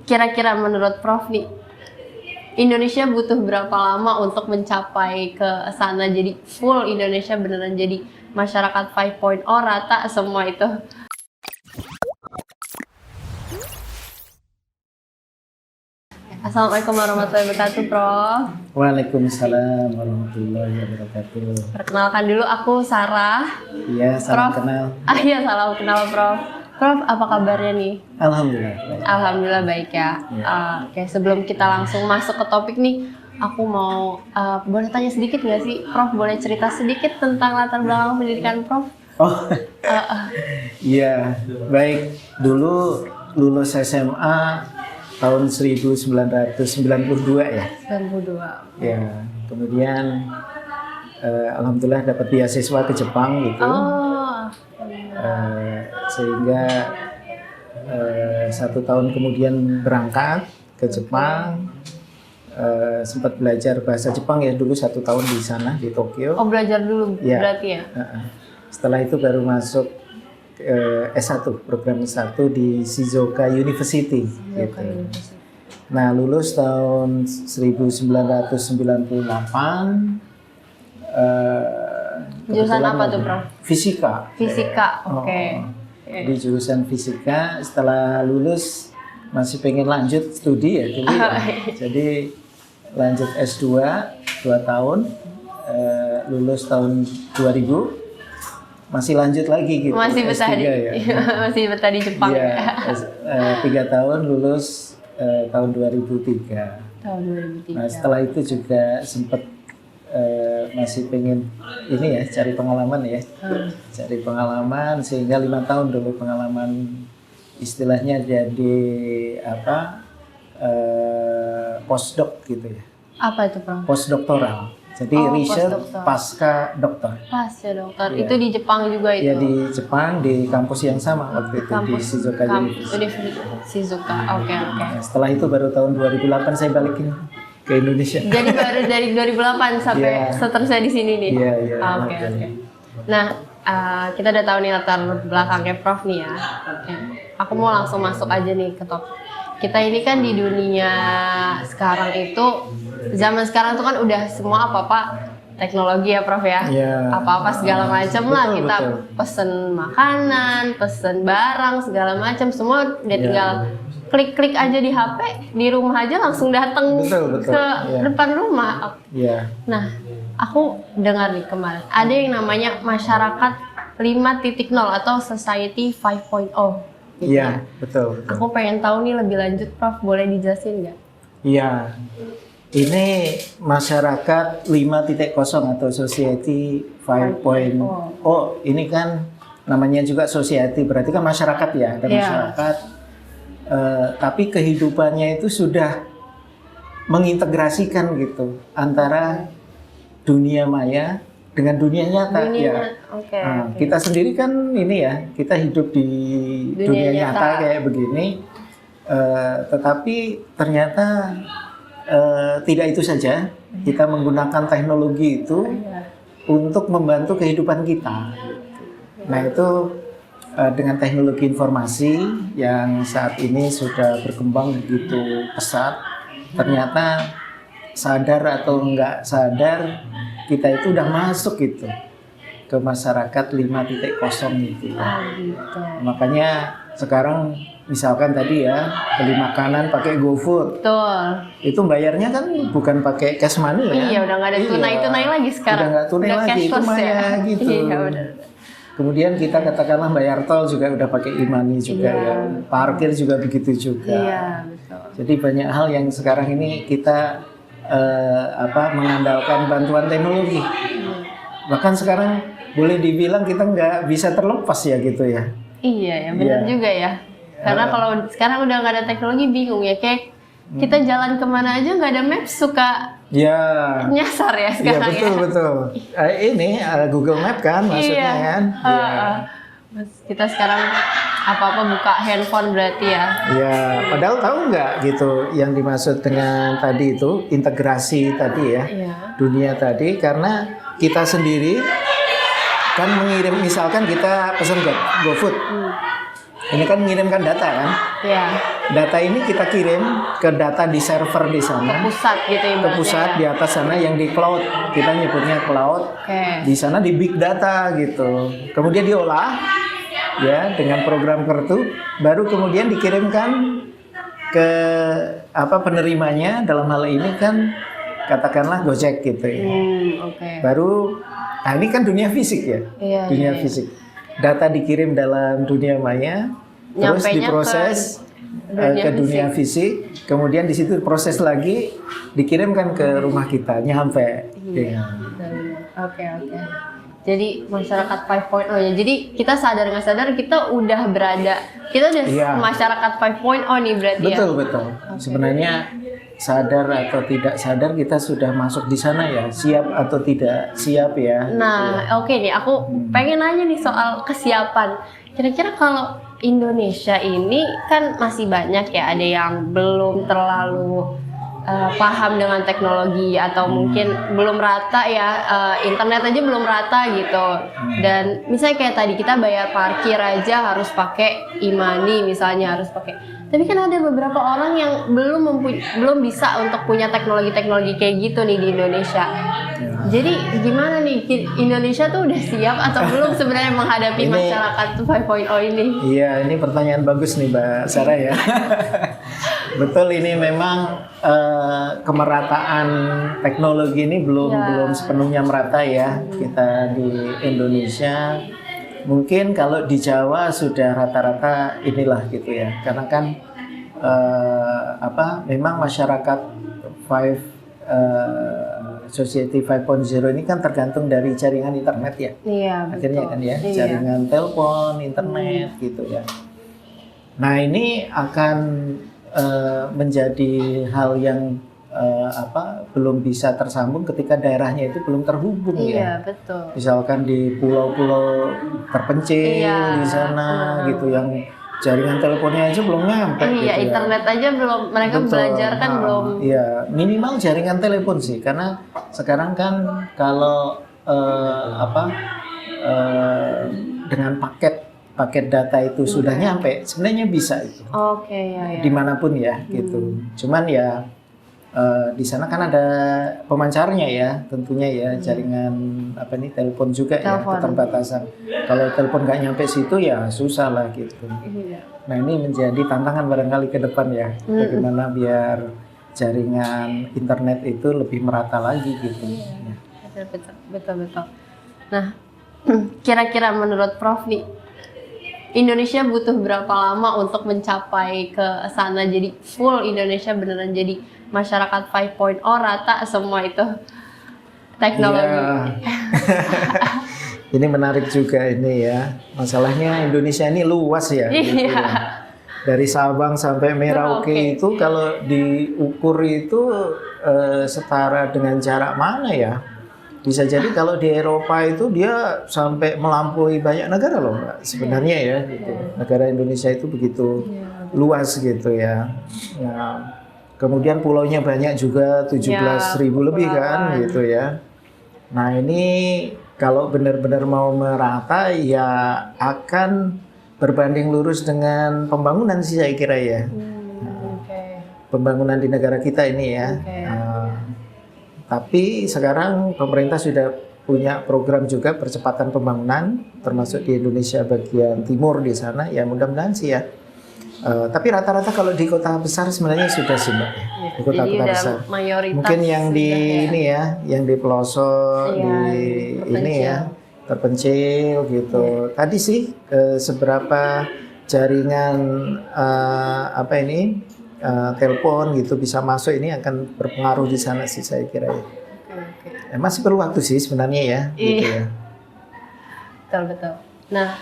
Kira-kira menurut Prof nih, Indonesia butuh berapa lama untuk mencapai ke sana, jadi full Indonesia beneran jadi masyarakat 5.0 rata semua itu? Assalamualaikum warahmatullahi wabarakatuh, Prof. Waalaikumsalam warahmatullahi wabarakatuh. Perkenalkan dulu, aku Sarah. Iya, salam Prof. kenal. Iya, salam kenal, Prof. Prof, apa kabarnya nih? Alhamdulillah. Baik. Alhamdulillah baik ya. Oke, sebelum kita langsung masuk ke topik nih, aku mau boleh tanya sedikit nggak sih, Prof? Boleh cerita sedikit tentang latar belakang pendidikan Prof? Oh, iya, baik. Dulu lulus SMA tahun 1992 ya. 92. Ya, kemudian alhamdulillah dapat beasiswa ke Jepang gitu. Oh. Sehingga 1 tahun kemudian berangkat ke Jepang. Sempat belajar bahasa Jepang ya dulu 1 tahun di sana di Tokyo. Oh, belajar dulu Ya. berarti ya? Setelah itu baru masuk S1, program S1 di Shizuoka University. Gitu. Nah, lulus tahun 1998. Jurusan apa tuh, Prof? Fisika. Fisika, oke. Di jurusan fisika. Setelah lulus masih pengen lanjut studi ya dulu ya. Jadi lanjut S2 2 tahun, lulus tahun 2000. Masih lanjut lagi gitu. Masih betah S3 di, ya. masih betah di Jepang. Iya, 3 tahun lulus tahun 2003. Tahun 2003. Nah, setelah itu juga sempat masih pengen ini ya, cari pengalaman ya. Cari pengalaman sehingga 5 tahun dulu pengalaman, istilahnya jadi apa, postdoc gitu ya. Apa itu, Prof? Postdoktoral. Jadi research postdoktoral. pasca dokter. Pas ya, dokter. Ya. Itu di Jepang juga itu? Ya, di Jepang, di kampus yang sama waktu itu, di Shizuoka University. Shizuoka, oke. Nah, setelah itu baru tahun 2008 saya balikin ke Indonesia. Jadi baru dari 2008 sampai seterusnya di sini nih? Iya. Oke. Nah, kita udah tahu nih latar belakangnya Prof nih ya. Oke. Aku mau langsung masuk aja nih ke topik. Kita ini kan di dunia sekarang itu, zaman sekarang tuh kan udah semua apa-apa teknologi ya, Prof ya. Apa-apa segala macam lah, kita pesen makanan, pesen barang segala macam, semua udah tinggal klik-klik aja di HP, di rumah aja langsung datang ke depan rumah. Nah, aku dengar nih kemarin ada yang namanya masyarakat 5.0 atau Society 5.0. Iya, betul. Aku pengen tahu nih lebih lanjut, Prof. Boleh dijelasin nggak? Iya, ini masyarakat 5.0 atau Society 5.0. Oh, ini kan namanya juga society, berarti kan masyarakat ya, ada masyarakat. Tapi kehidupannya itu sudah mengintegrasikan gitu antara dunia maya dengan dunia nyata. Kita sendiri kan ini ya, kita hidup di dunia nyata kayak begini, tetapi ternyata tidak itu saja, kita menggunakan teknologi itu untuk membantu kehidupan kita. Nah, itu dengan teknologi informasi yang saat ini sudah berkembang begitu pesat, ternyata sadar atau enggak sadar kita itu udah masuk gitu ke masyarakat 5.0 gitu. Makanya sekarang misalkan tadi ya, beli makanan pakai GoFood. Betul. Itu bayarnya kan bukan pakai cash money ya. Iya, udah nggak ada tunai lagi sekarang. Udah nggak tunai lagi, itu maya gitu. Iya, benar. Kemudian kita katakanlah bayar tol juga udah pakai e-money juga ya. Parkir juga begitu juga. Iya, betul. Jadi banyak hal yang sekarang ini kita mengandalkan bantuan teknologi. Bahkan sekarang boleh dibilang kita nggak bisa terlepas ya gitu ya. Iya ya, benar juga ya. Karena kalau sekarang udah nggak ada teknologi, bingung ya, kayak kita jalan kemana aja nggak ada map suka nyasar ya sekarang. Iya, betul. Ini Google Map kan maksudnya kan. Kita sekarang apa-apa buka handphone berarti ya. Iya, padahal tahu nggak gitu yang dimaksud dengan tadi itu integrasi tadi ya, dunia tadi, karena kita sendiri kan mengirim, misalkan kita pesan GoFood, ini kan mengirimkan data kan. Iya. data ini kita kirim ke data di server di sana, Pusat gitu ke ibaratnya. pusat di atas sana yang di cloud, kita nyebutnya cloud. Oke. Di sana di big data gitu. Kemudian diolah ya dengan program kartu, baru kemudian dikirimkan ke penerimanya, dalam hal ini kan katakanlah Gojek gitu ya. Oke. Baru nah ini kan dunia fisik ya. Iya, Dunia iya. fisik. Data dikirim dalam dunia maya, terus Nyampenya diproses ke dunia fisik, kemudian di situ proses lagi, dikirimkan ke rumah kita, nyampe. Iya. Oke. Jadi masyarakat 5.0 ya. Jadi kita sadar nggak sadar kita udah udah Iya. masyarakat 5.0 nih berarti ya. Betul. Sebenarnya sadar atau tidak sadar kita sudah masuk di sana ya, siap atau tidak siap ya. Nah, oke nih, aku pengen nanya nih soal kesiapan. Kira-kira kalau Indonesia ini kan masih banyak ya, ada yang belum terlalu paham dengan teknologi atau mungkin belum rata ya, internet aja belum rata gitu. Dan misalnya kayak tadi kita bayar parkir aja harus pakai e-money misalnya, harus pakai. Tapi kan ada beberapa orang yang belum bisa untuk punya teknologi-teknologi kayak gitu nih di Indonesia. Jadi gimana nih, Indonesia tuh udah siap atau belum sebenarnya menghadapi masyarakat 5.0 ini? Iya, ini pertanyaan bagus nih Mbak Sarah ya. Betul, ini memang kemerataan teknologi ini belum sepenuhnya merata ya kita di Indonesia. Mungkin kalau di Jawa sudah rata-rata inilah gitu ya, karena kan memang masyarakat Society 5.0 ini kan tergantung dari jaringan internet ya. Iya, akhirnya betul. kan ya, Iya. jaringan telepon, internet gitu ya. Nah ini akan menjadi hal yang belum bisa tersambung ketika daerahnya itu belum terhubung Iya, ya. betul. Misalkan di pulau-pulau terpencil Iya. di sana gitu yang jaringan teleponnya aja belum nyampe gitu Iya, ya. internet aja belum, mereka Betul. belajar kan Nah, belum. Iya, minimal jaringan telepon sih, karena sekarang kan kalau dengan paket data itu sudah nyampe, sebenarnya bisa itu Oke, ya. dimanapun ya gitu. Cuman ya di sana kan ada pemancarnya ya, tentunya ya, jaringan telepon juga ya, Telepon. keterbatasan. Kalau telepon nggak nyampe situ ya susah lah gitu. Iya. Nah ini menjadi tantangan barangkali ke depan ya, bagaimana biar jaringan internet itu lebih merata lagi gitu. Ya. Betul. Nah, kira-kira menurut Prof nih, Indonesia butuh berapa lama untuk mencapai ke sana, jadi full Indonesia beneran jadi masyarakat 5.0 rata semua itu teknologi. Ya. Ini menarik juga ini ya. Masalahnya Indonesia ini luas ya. Gitu Iya. ya. Dari Sabang sampai Merauke Merauke. itu kalau diukur itu setara dengan jarak mana ya? Bisa jadi kalau di Eropa itu dia sampai melampaui banyak negara loh Mbak. Sebenarnya ya gitu. Negara Indonesia itu begitu luas gitu ya. Nah, kemudian pulaunya banyak juga, 17.000 lebih kan gitu ya. Nah ini kalau benar-benar mau merata ya akan berbanding lurus dengan pembangunan sih saya kira ya. Pembangunan di negara kita ini ya. Tapi sekarang pemerintah sudah punya program juga percepatan pembangunan, termasuk di Indonesia bagian timur di sana ya, mudah-mudahan sih ya. Tapi rata-rata kalau di kota besar sebenarnya sudah sih Mbak, di kota-kota besar. Mayoritas Mungkin yang di sudah ini ya, yang di pelosok, Iya, di ini ya, terpencil gitu. Tadi sih seberapa jaringan telepon gitu bisa masuk ini akan berpengaruh di sana sih saya kira ya. Masih perlu waktu sih sebenarnya ya, gitu ya. Betul. Nah,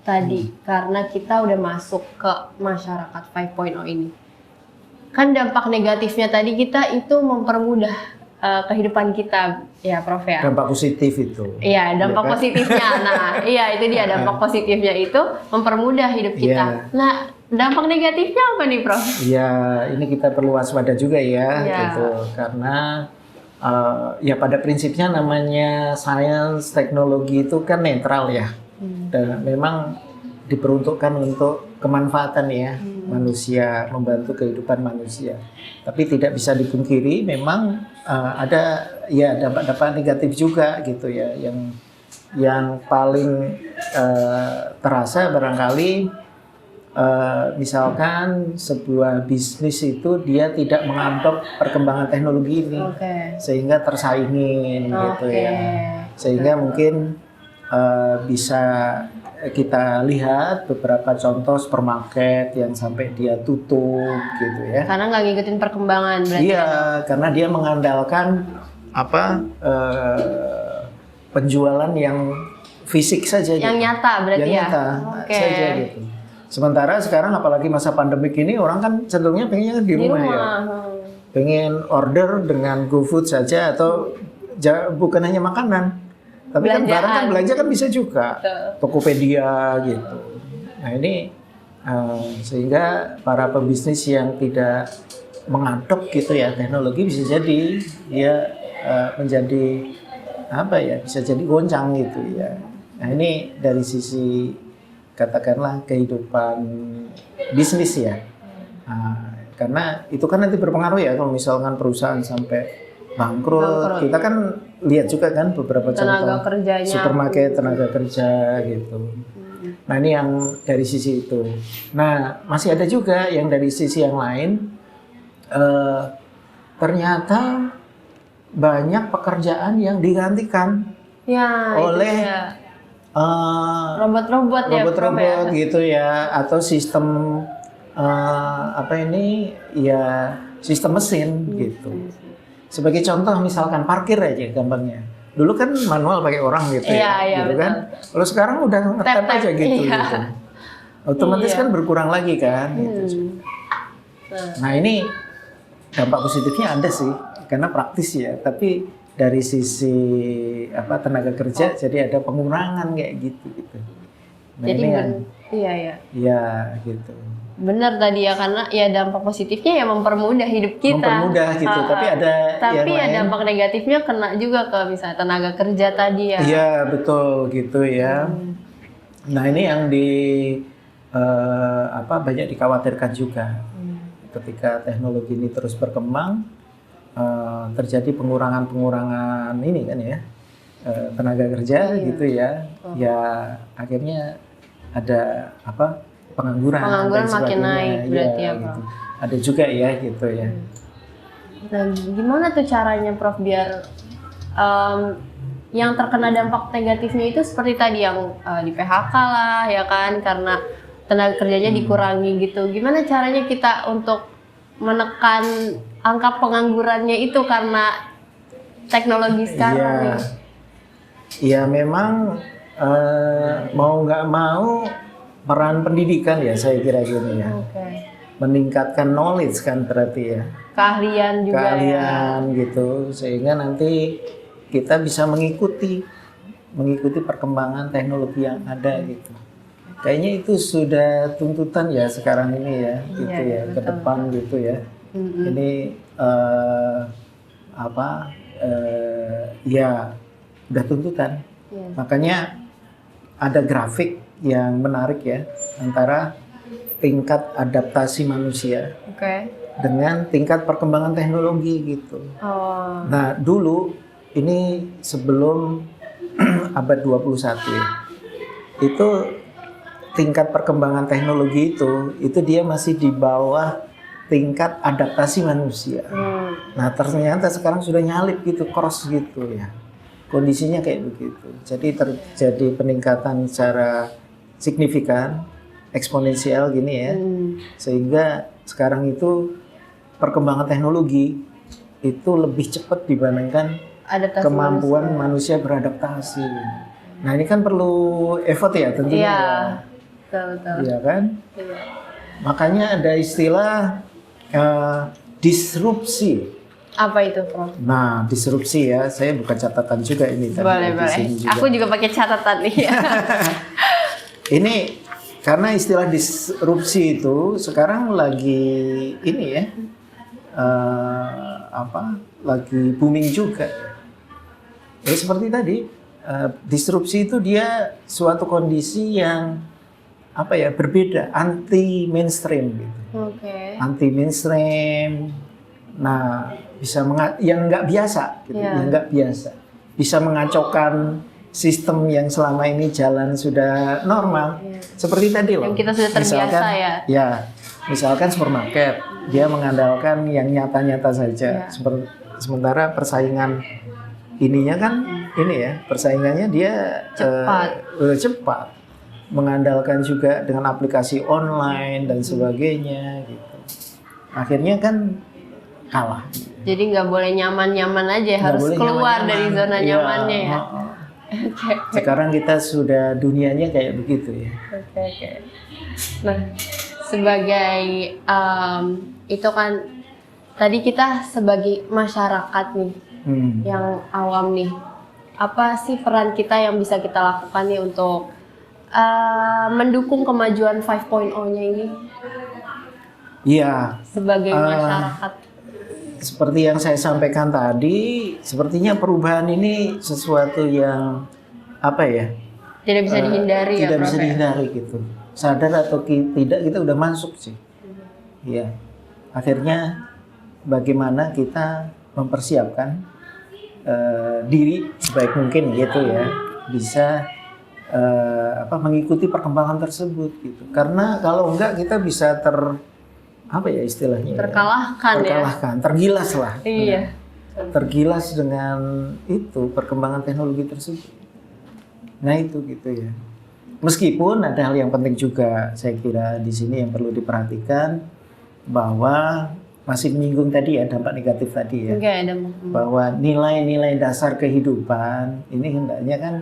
tadi karena kita udah masuk ke masyarakat 5.0 ini, kan dampak negatifnya tadi kita itu mempermudah kehidupan kita ya Prof ya. Dampak positif itu. Iya, dampak Ya kan? positifnya. Nah, iya itu dia dampak positifnya itu mempermudah hidup kita. Iya. Nah, dampak negatifnya apa nih Prof? Ya, ini kita perlu waspada juga ya, Iya. gitu. Karena ya pada prinsipnya namanya sains teknologi itu kan netral ya, dan memang diperuntukkan untuk kemanfaatan ya manusia, membantu kehidupan manusia. Tapi tidak bisa dipungkiri memang ada ya dampak-dampak negatif juga gitu ya, yang paling terasa barangkali misalkan sebuah bisnis itu dia tidak mengadop perkembangan teknologi ini, sehingga tersaingin gitu ya, sehingga mungkin bisa kita lihat beberapa contoh supermarket yang sampai dia tutup gitu ya. Karena nggak ngikutin perkembangan berarti. Iya, karena dia mengandalkan penjualan yang fisik saja. Yang gitu. nyata berarti yang ya. nyata saja gitu. Sementara sekarang apalagi masa pandemik ini orang kan cenderungnya pengennya di rumah ya. Pengen order dengan GoFood saja atau bukan hanya makanan. Tapi kan barang kan belanja kan bisa juga. Tokopedia gitu. Nah ini sehingga para pebisnis yang tidak mengadop gitu ya teknologi bisa jadi dia menjadi bisa jadi goncang gitu ya. Nah ini dari sisi katakanlah kehidupan bisnis ya. Karena itu kan nanti berpengaruh ya kalau misalkan perusahaan sampai bangkrut. Kita kan lihat juga kan beberapa contoh supermarket tenaga kerja gitu. Nah ini yang dari sisi itu. Nah masih ada juga yang dari sisi yang lain. Ternyata banyak pekerjaan yang digantikan oleh robot-robot gitu ya, atau sistem sistem mesin gitu. Sebagai contoh misalkan parkir aja gampangnya. Dulu kan manual pakai orang gitu gitu kan. Kalau sekarang udah nge-tap aja gitu. Otomatis kan berkurang lagi kan gitu. Nah, ini dampak positifnya ada sih karena praktis ya, tapi dari sisi tenaga kerja jadi ada pengurangan kayak gitu. Nah, jadi iya gitu. Benar tadi ya, karena ya dampak positifnya ya mempermudah hidup kita. Mempermudah gitu, tapi ya dampak negatifnya kena juga ke misalnya tenaga kerja tadi ya. Iya, betul gitu ya. Nah, ini yang banyak dikhawatirkan juga. Ketika teknologi ini terus berkembang, terjadi pengurangan ini kan ya. Tenaga kerja gitu ya. Ya akhirnya ada pengangguran makin naik berarti ya, gitu. Ada juga ya gitu ya. Nah, gimana tuh caranya Prof biar yang terkena dampak negatifnya itu seperti tadi yang di PHK lah ya kan, karena tenaga kerjanya dikurangi gitu. Gimana caranya kita untuk menekan angka penganggurannya itu karena teknologi sekarang nih? Ya memang mau nggak mau peran pendidikan ya saya kira gini ya. Meningkatkan knowledge kan berarti ya. Keahlian juga gitu, sehingga nanti kita bisa mengikuti perkembangan teknologi yang ada gitu. Kayaknya itu sudah tuntutan ya sekarang ini ya, gitu ya, ke depan gitu ya. Ini udah tuntutan. Makanya ada grafik yang menarik ya antara tingkat adaptasi manusia dengan tingkat perkembangan teknologi gitu. Nah dulu ini sebelum abad 21 ya, itu tingkat perkembangan teknologi itu dia masih di bawah tingkat adaptasi manusia. Nah ternyata sekarang sudah nyalip gitu, cross gitu ya. Kondisinya kayak begitu. Jadi terjadi peningkatan secara signifikan, eksponensial gini ya. Sehingga sekarang itu perkembangan teknologi itu lebih cepat dibandingkan kemampuan manusia beradaptasi. Nah, ini kan perlu effort ya tentunya. Iya. Betul. Iya kan? Iya. Makanya ada istilah disrupsi. Apa itu, Prof? Nah, disrupsi ya, saya bukan catatan juga ini. Boleh. Aku juga pakai catatan nih. Ini karena istilah disrupsi itu sekarang lagi ini ya, lagi booming juga. Seperti tadi, disrupsi itu dia suatu kondisi yang apa ya, berbeda, anti mainstream gitu. Oke. Anti mainstream. Nah, bisa yang nggak biasa gitu, yang nggak biasa. Bisa mengacaukan sistem yang selama ini jalan sudah normal. Seperti tadi loh. Yang kita sudah terbiasa misalkan, ya. Ya, misalkan supermarket, dia mengandalkan yang nyata-nyata saja. Sementara persaingan ininya kan ini ya, persaingannya dia cepat. Mengandalkan juga dengan aplikasi online dan sebagainya gitu. Akhirnya kan kalah. Jadi nggak boleh nyaman-nyaman aja, harus keluar dari zona nyamannya ya. Sekarang kita sudah dunianya kayak begitu ya. Oke. Nah, sebagai itu kan tadi kita sebagai masyarakat nih, yang awam nih, apa sih peran kita yang bisa kita lakukan nih untuk mendukung kemajuan 5.0-nya ini? Iya. Sebagai masyarakat. Seperti yang saya sampaikan tadi, sepertinya perubahan ini sesuatu yang apa ya? Tidak bisa dihindari tidak bisa dihindari gitu. Sadar atau tidak kita udah masuk sih. Iya. Akhirnya bagaimana kita mempersiapkan diri sebaik mungkin gitu ya, bisa mengikuti perkembangan tersebut gitu. Karena kalau enggak kita bisa apa ya istilahnya, terkalahkan, tergilas lah. Iya. Tergilas dengan itu perkembangan teknologi tersebut. Nah itu gitu ya. Meskipun ada hal yang penting juga saya kira di sini yang perlu diperhatikan, bahwa masih menyinggung tadi ya dampak negatif tadi ya. Bahwa nilai-nilai dasar kehidupan ini hendaknya kan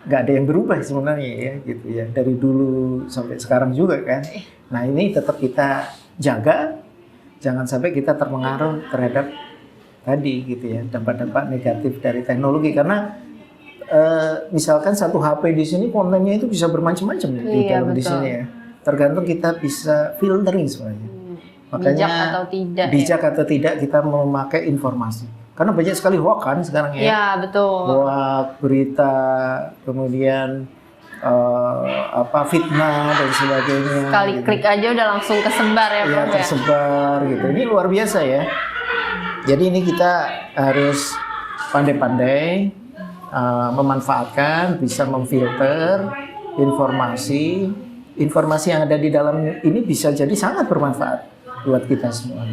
nggak ada yang berubah sebenarnya ya gitu ya, dari dulu sampai sekarang juga kan. Nah ini tetap kita jaga, jangan sampai kita terpengaruh terhadap tadi gitu ya, dampak-dampak negatif dari teknologi. Karena misalkan satu HP di sini kontennya itu bisa bermacam-macam di dalam di sini ya, tergantung kita bisa filtering sebenarnya. Makanya bijak atau tidak kita memakai informasi, karena banyak sekali hoax kan sekarang ya. Iya betul. Hoax, berita, kemudian fitnah dan sebagainya. Sekali gitu. Klik aja udah langsung kesebar ya, Prof, tersebar gitu. Ini luar biasa ya. Jadi ini kita harus pandai-pandai memanfaatkan, bisa memfilter informasi yang ada di dalam ini bisa jadi sangat bermanfaat buat kita semua.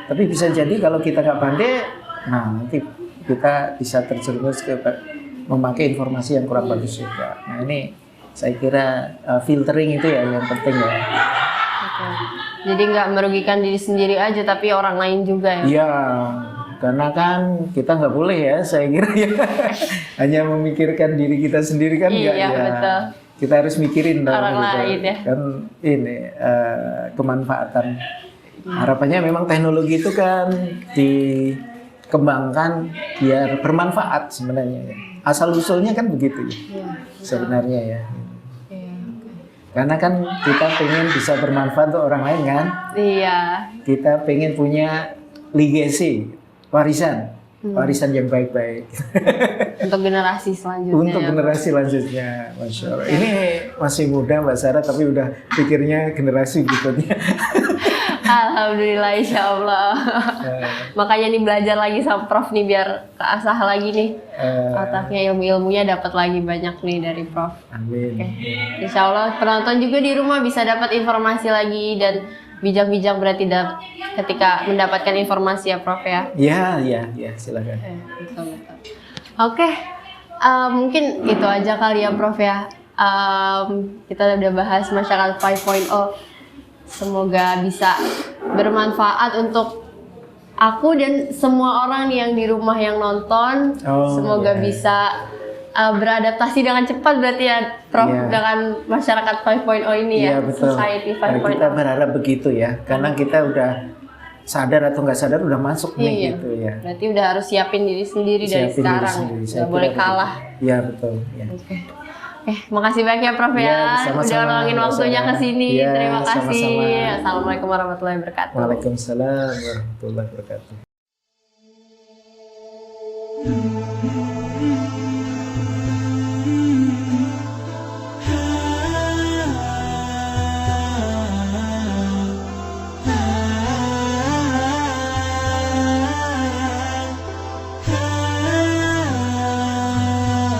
Tapi bisa jadi kalau kita nggak pandai, nah nanti kita bisa terjerumus ke memakai informasi yang kurang bagus juga. Nah ini saya kira filtering itu ya yang penting ya. Oke. Jadi nggak merugikan diri sendiri aja, tapi orang lain juga ya. Iya, karena kan kita nggak boleh ya, saya kira ya. Hanya memikirkan diri kita sendiri kan nggak ya. Betul. Kita harus mikirin orang lain ya. Kan ini kemanfaatan. Harapannya memang teknologi itu kan dikembangkan biar bermanfaat sebenarnya ya. Asal usulnya kan begitu ya. Sebenarnya ya. Karena kan kita pengen bisa bermanfaat untuk orang lain kan. Iya. Kita pengen punya legacy, warisan yang baik-baik. Untuk generasi selanjutnya. Untuk generasi selanjutnya, Masya Allah. Ini masih muda Mbak Sarah, tapi udah pikirnya generasi berikutnya. Alhamdulillah, insya Allah. Makanya nih belajar lagi sama Prof nih biar keasah lagi nih otaknya, ilmu-ilmunya dapat lagi banyak nih dari Prof. Amin. Insya Allah penonton juga di rumah bisa dapat informasi lagi dan bijak-bijak berarti ketika mendapatkan informasi ya Prof ya. Iya silakan. Betul. Oke, mungkin itu aja kali ya Prof ya. Kita udah bahas masyarakat 5.0. Semoga bisa bermanfaat untuk aku dan semua orang yang di rumah yang nonton. Semoga bisa beradaptasi dengan cepat berarti ya Prof dengan masyarakat 5.0 ini ya, society 5.0. Kita berharap begitu ya, karena kita udah sadar atau nggak sadar udah masuk nih gitu ya. Berarti udah harus siapin diri sendiri dari sekarang, nggak boleh kalah. Iya betul. Ya. Makasih banyak ya Prof ya, udah luangin waktunya ke sini. Terima kasih. Assalamualaikum warahmatullahi wabarakatuh. Waalaikumsalam warahmatullahi wabarakatuh.